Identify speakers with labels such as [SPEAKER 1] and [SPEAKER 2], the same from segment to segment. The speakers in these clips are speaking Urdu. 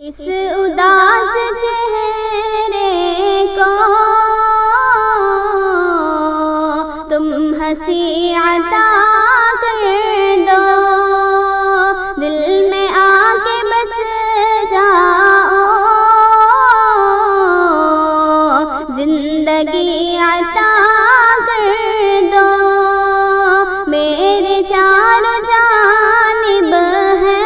[SPEAKER 1] اس اداس چہرے کو تم ہنسی عطا کر دو، دل میں آ کے بس جاؤ، زندگی عطا کر دو۔ میرے چاروں جانب ہے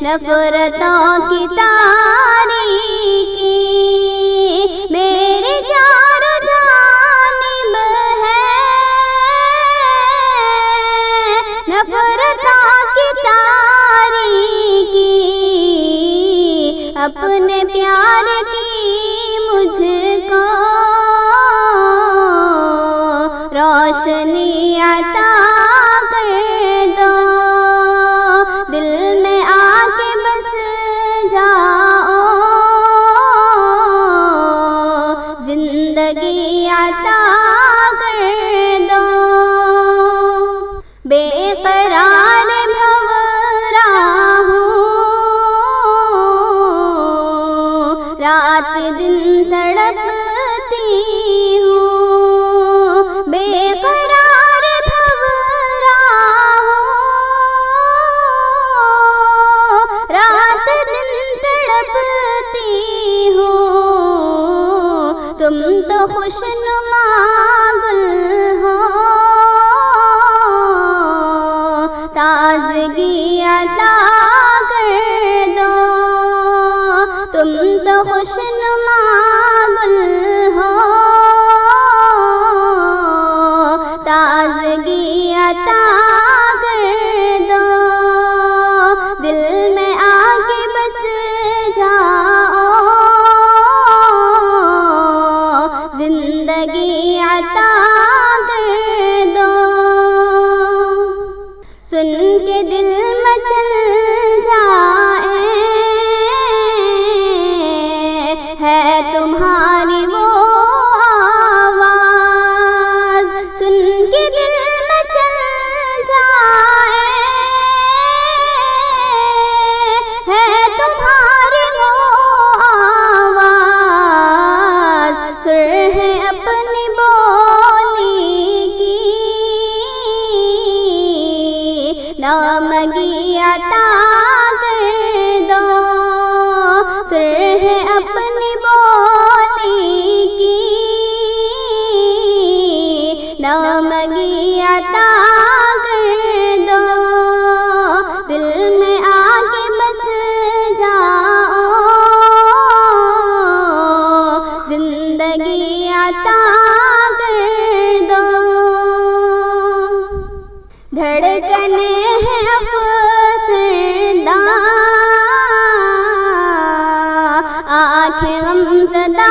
[SPEAKER 1] نفرتوں کی تاریکی، میرے چاروں جانب ہے نفرتوں کی تاریکی، اپنے پیار کی مجھ کو روشنی عطا کر دو، دل میں آ کے بس جاؤ، زندگی عطا کر دو۔ بے قرار بھنورا ہوں، رات دن تڑپتی ہوں، بے قرار بھنورا ہوں، رات دن تڑپتی ہوں، تم تو خوشنما گل ہو، تازگی عطا کر دو، تم تو خوشنما گل ہو، تازگی عطا کر دو، دل میں آ کے بس جاؤ، زندگی عطا کر دو۔ سن کے دل مچل جائے ہے تمہاری وہ آواز، سن کے دل مچل جائے ہے تمہاری وہ آواز، سر ہے اپنی بولی کی نامگی عطا کر دو، سر ہے اپنی بولی کی نامگی عطا کر دو، دل میں آ کے بس جاؤ، زندگی عطا کر دو۔ دھڑکنے ہیں افسردہ، آنکھیں غمزدہ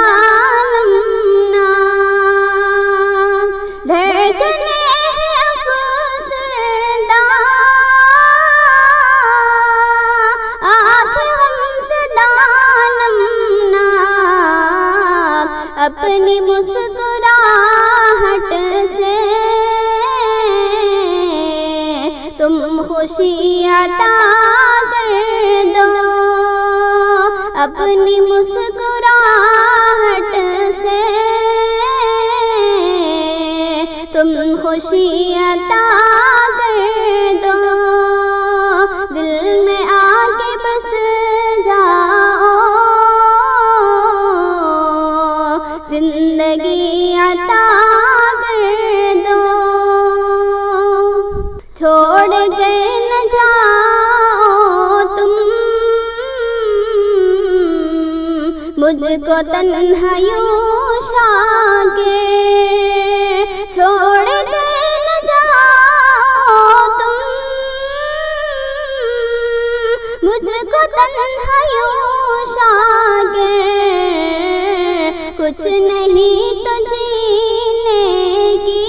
[SPEAKER 1] نمناک، دھڑکنے ہیں افسردہ، آنکھیں غمزدہ نمناک، اپنی مسکراہٹ سے تم خوشی عطا کر دو، اپنی مسکراہٹ سے تم خوشی عطا کر دو، دل میں آ کے بس جاؤ، زندگی عطا کر دو۔ چھوڑ کر نہ جاؤ تم مجھ کو تنہا یوں شاگر، چھوڑ کر نہ جاؤ تم مجھ کو تنہا یوں شاگر، کچھ نہیں تو جینے کی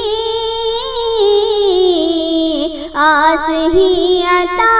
[SPEAKER 1] آس ہی عطا